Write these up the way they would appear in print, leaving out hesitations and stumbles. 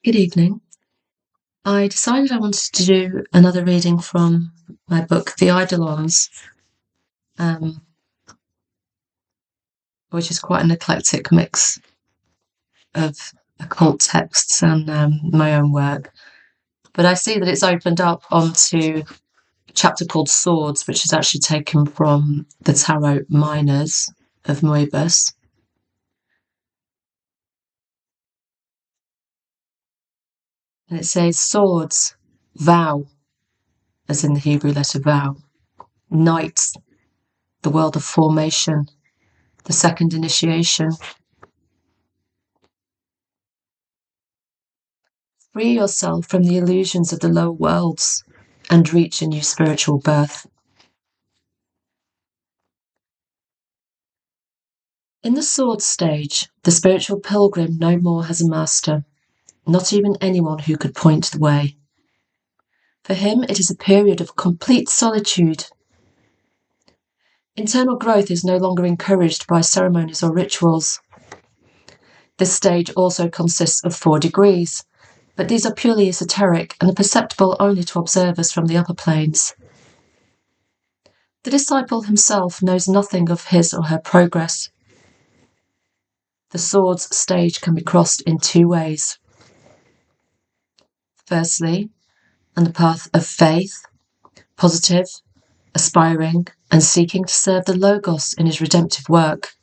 Good evening. I decided I wanted to do another reading from my book, The Eidolons, um, which is quite an eclectic mix of occult texts and my own work. But I see that it's opened up onto a chapter called Swords, which is actually taken from the Tarot Minors of Mebes. And it says, Swords, vow, as in the Hebrew letter vow. Knights, the world of formation, the second initiation. Free yourself from the illusions of the lower worlds and reach a new spiritual birth. In the sword stage, the spiritual pilgrim no more has a master, not even anyone who could point the way. For him, it is a period of complete solitude. Internal growth is no longer encouraged by ceremonies or rituals. This stage also consists of 4 degrees, but these are purely esoteric and are perceptible only to observers from the upper planes. The disciple himself knows nothing of his or her progress. The swords stage can be crossed in 2 ways. Firstly, on the path of faith, positive, aspiring, and seeking to serve the Logos in his redemptive work.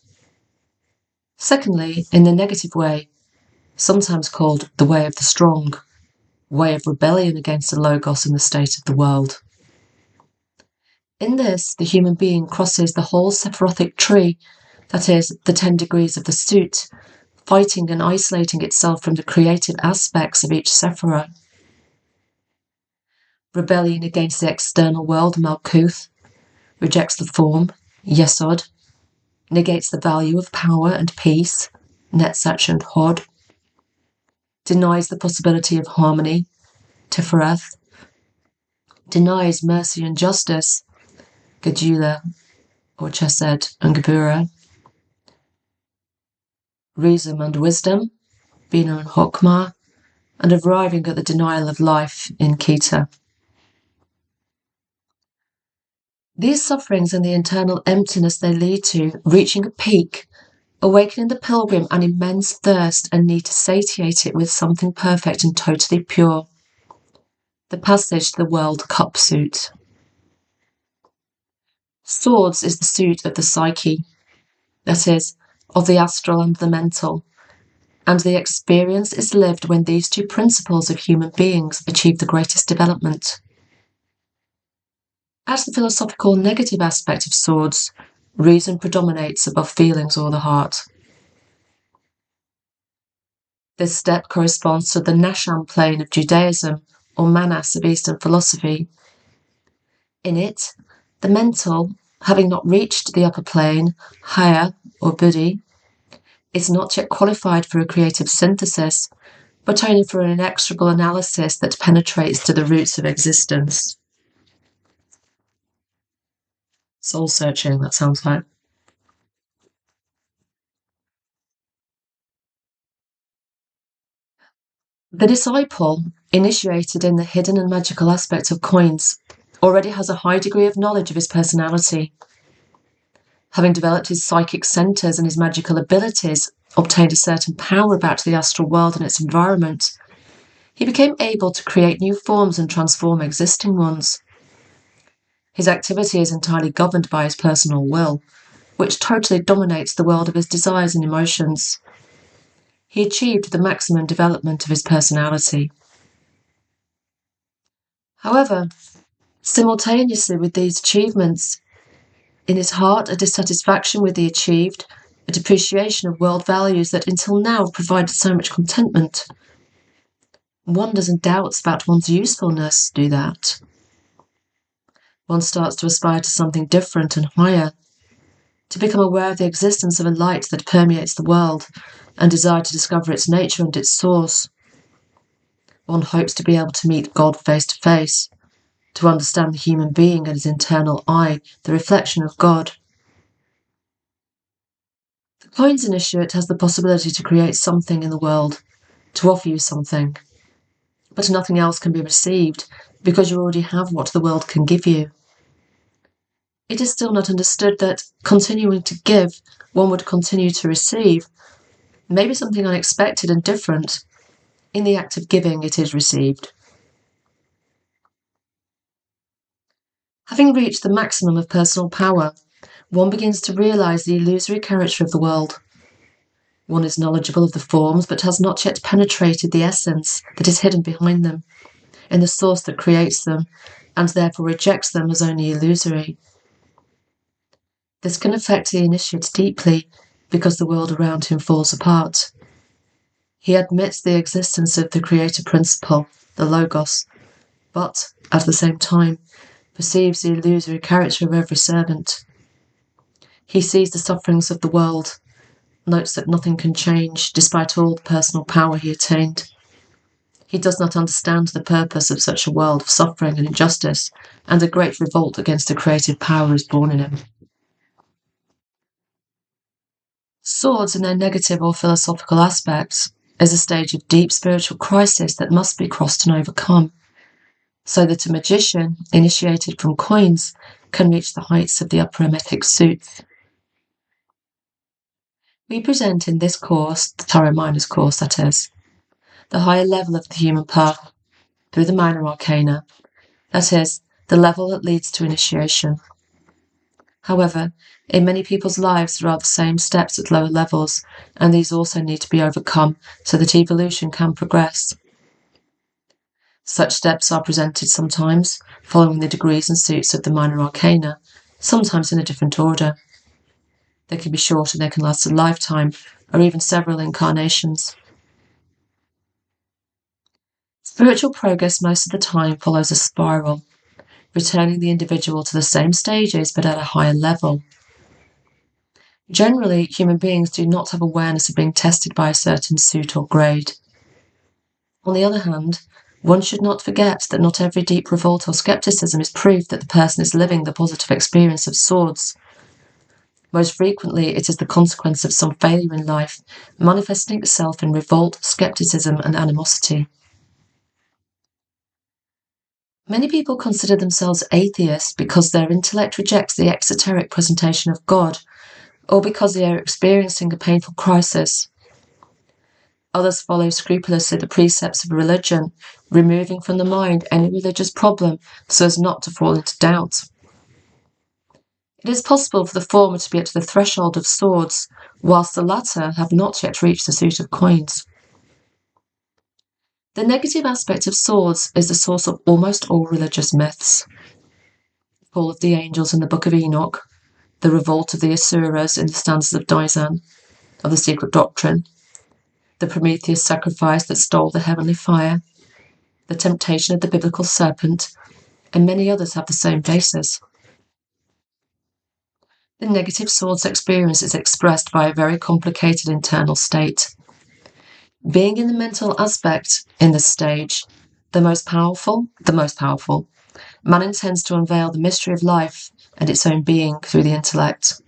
Secondly, in the negative way, sometimes called the way of the strong, way of rebellion against the Logos and the state of the world. In this, the human being crosses the whole sephirothic tree, that is, the 10 degrees of the suit, fighting and isolating itself from the creative aspects of each sephirah. Rebellion against the external world, Malkuth, rejects the form, Yesod, negates the value of power and peace, Netzach and Hod, denies the possibility of harmony, Tifereth, denies mercy and justice, Gedula or Chesed and Gebura, reason and wisdom, Bina and Hokmah, and arriving at the denial of life in Kita. These sufferings and the internal emptiness they lead to, reaching a peak, awaken in the pilgrim an immense thirst and need to satiate it with something perfect and totally pure. The passage to the world cup suit. Swords is the suit of the psyche, that is, of the astral and the mental, and the experience is lived when these 2 principles of human beings achieve the greatest development. As the philosophical negative aspect of swords, reason predominates above feelings or the heart. This step corresponds to the Nasham plane of Judaism or Manas of Eastern philosophy. In it, the mental, having not reached the upper plane, Haya or Buddhi, is not yet qualified for a creative synthesis, but only for an inexorable analysis that penetrates to the roots of existence. Soul searching, that sounds like. The disciple, initiated in the hidden and magical aspect of coins, already has a high degree of knowledge of his personality. Having developed his psychic centers and his magical abilities, obtained a certain power about the astral world and its environment, he became able to create new forms and transform existing ones. His activity is entirely governed by his personal will, which totally dominates the world of his desires and emotions. He achieved the maximum development of his personality. However, simultaneously with these achievements, in his heart a dissatisfaction with the achieved, a depreciation of world values that until now provided so much contentment. Wonders and doubts about one's usefulness do that. One starts to aspire to something different and higher, to become aware of the existence of a light that permeates the world, and desire to discover its nature and its source. One hopes to be able to meet God face to face, to understand the human being and his internal eye, the reflection of God. The coins initiate has the possibility to create something in the world, to offer you something, but nothing else can be received because you already have what the world can give you. It is still not understood that, continuing to give, one would continue to receive, maybe something unexpected and different. In the act of giving, it is received. Having reached the maximum of personal power, one begins to realize the illusory character of the world. One is knowledgeable of the forms, but has not yet penetrated the essence that is hidden behind them, in the source that creates them, and therefore rejects them as only illusory. This can affect the initiate deeply, because the world around him falls apart. He admits the existence of the creator principle, the Logos, but, at the same time, perceives the illusory character of every servant. He sees the sufferings of the world, notes that nothing can change despite all the personal power he attained. He does not understand the purpose of such a world of suffering and injustice, and a great revolt against the creative power is born in him. Swords, in their negative or philosophical aspects, is a stage of deep spiritual crisis that must be crossed and overcome, so that a magician, initiated from coins, can reach the heights of the upper emetic suits. We present in this course, the Tarot Miner's course that is, the higher level of the human path, through the minor arcana, that is, the level that leads to initiation. However, in many people's lives there are the same steps at lower levels, and these also need to be overcome so that evolution can progress. Such steps are presented sometimes, following the degrees and suits of the minor arcana, sometimes in a different order. They can be short and they can last a lifetime, or even several incarnations. Spiritual progress most of the time follows a spiral, returning the individual to the same stages but at a higher level. Generally, human beings do not have awareness of being tested by a certain suit or grade. On the other hand, one should not forget that not every deep revolt or skepticism is proof that the person is living the positive experience of swords. Most frequently, it is the consequence of some failure in life, manifesting itself in revolt, skepticism, and animosity. Many people consider themselves atheists because their intellect rejects the exoteric presentation of God, or because they are experiencing a painful crisis. Others follow scrupulously the precepts of religion, removing from the mind any religious problem so as not to fall into doubt. It is possible for the former to be at the threshold of swords, whilst the latter have not yet reached the suit of coins. The negative aspect of swords is the source of almost all religious myths. The fall of the angels in the Book of Enoch, the revolt of the Asuras in the stanzas of Daizan, of the Secret Doctrine, the Prometheus sacrifice that stole the heavenly fire, the temptation of the biblical serpent, and many others have the same basis. The negative swords experience is expressed by a very complicated internal state. Being in the mental aspect in this stage, the most powerful, man intends to unveil the mystery of life and its own being through the intellect.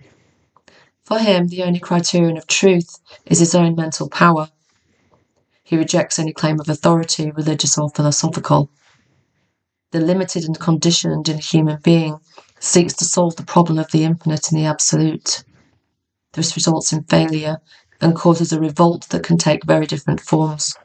For him, the only criterion of truth is his own mental power. He rejects any claim of authority, religious or philosophical. The limited and conditioned in a human being seeks to solve the problem of the infinite in the absolute. This results in failure and causes a revolt that can take very different forms.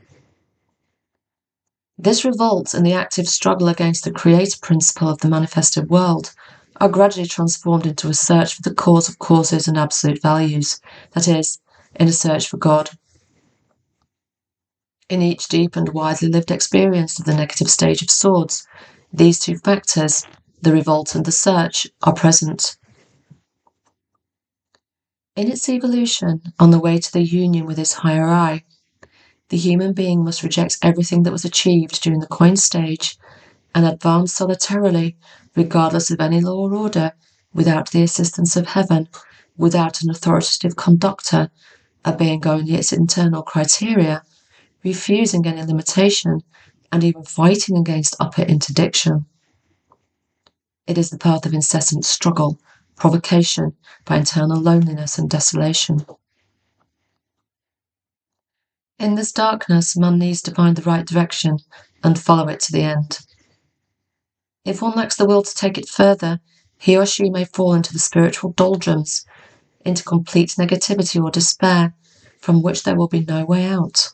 This revolt and the active struggle against the creator principle of the manifested world are gradually transformed into a search for the cause of causes and absolute values, that is, in a search for God. In each deep and widely lived experience of the negative stage of swords, these two factors, the revolt and the search, are present. In its evolution, on the way to the union with his higher I, the human being must reject everything that was achieved during the coin stage and advance solitarily, regardless of any law or order, without the assistance of heaven, without an authoritative conductor, obeying only its internal criteria, refusing any limitation, and even fighting against upper interdiction. It is the path of incessant struggle, provocation by internal loneliness and desolation. In this darkness, man needs to find the right direction and follow it to the end. If one lacks the will to take it further, he or she may fall into the spiritual doldrums, into complete negativity or despair, from which there will be no way out.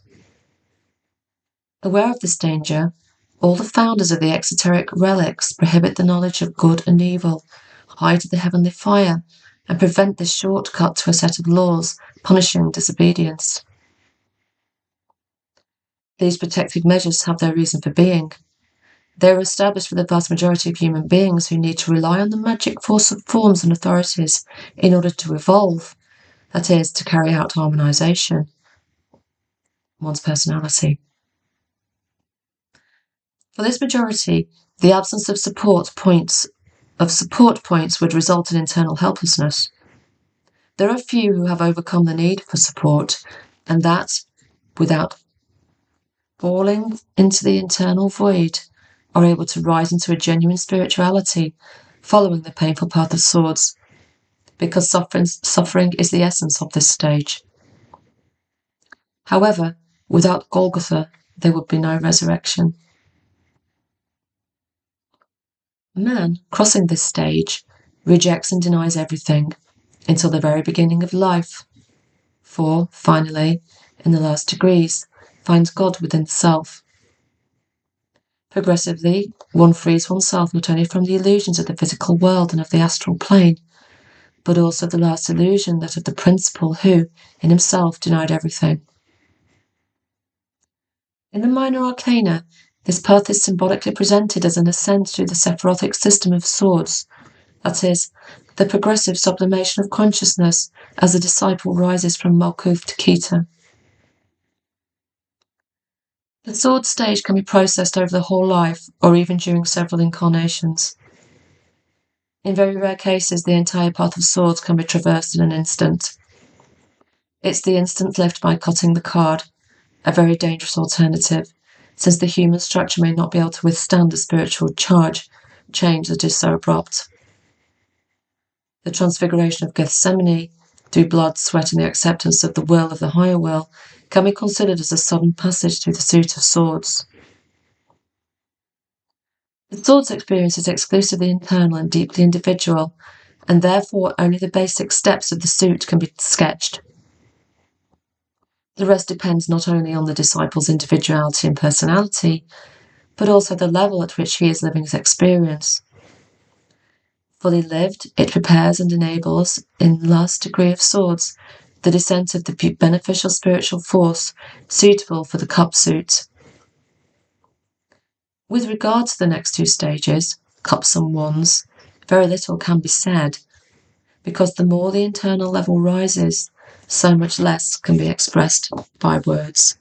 Aware of this danger, all the founders of the exoteric relics prohibit the knowledge of good and evil, hide the heavenly fire, and prevent this shortcut to a set of laws punishing disobedience. These protective measures have their reason for being. They are established for the vast majority of human beings who need to rely on the magic force of forms and authorities in order to evolve, that is, to carry out harmonization, one's personality. For this majority, the absence of support points would result in internal helplessness. There are few who have overcome the need for support, and that, without falling into the internal void, are able to rise into a genuine spirituality, following the painful path of swords, because suffering is the essence of this stage. However, without Golgotha, there would be no resurrection. Man, crossing this stage, rejects and denies everything until the very beginning of life, for, finally, in the last degrees, finds God within the self. Progressively, one frees oneself not only from the illusions of the physical world and of the astral plane, but also the last illusion, that of the principle who, in himself, denied everything. In the minor arcana, this path is symbolically presented as an ascent through the sephirothic system of swords, that is, the progressive sublimation of consciousness as the disciple rises from Malkuth to Kita. The sword stage can be processed over the whole life, or even during several incarnations. In very rare cases, the entire path of swords can be traversed in an instant. It's the instant left by cutting the card, a very dangerous alternative, since the human structure may not be able to withstand a spiritual change that is so abrupt. The transfiguration of Gethsemane, through blood, sweat, and the acceptance of the will of the higher will, can be considered as a sudden passage through the suit of swords. The swords experience is exclusively internal and deeply individual, and therefore only the basic steps of the suit can be sketched. The rest depends not only on the disciple's individuality and personality, but also the level at which he is living his experience. Fully lived, it prepares and enables, in the last degree of swords, the descent of the beneficial spiritual force suitable for the cup suit. With regard to the next two stages, cups and wands, very little can be said, because the more the internal level rises, so much less can be expressed by words.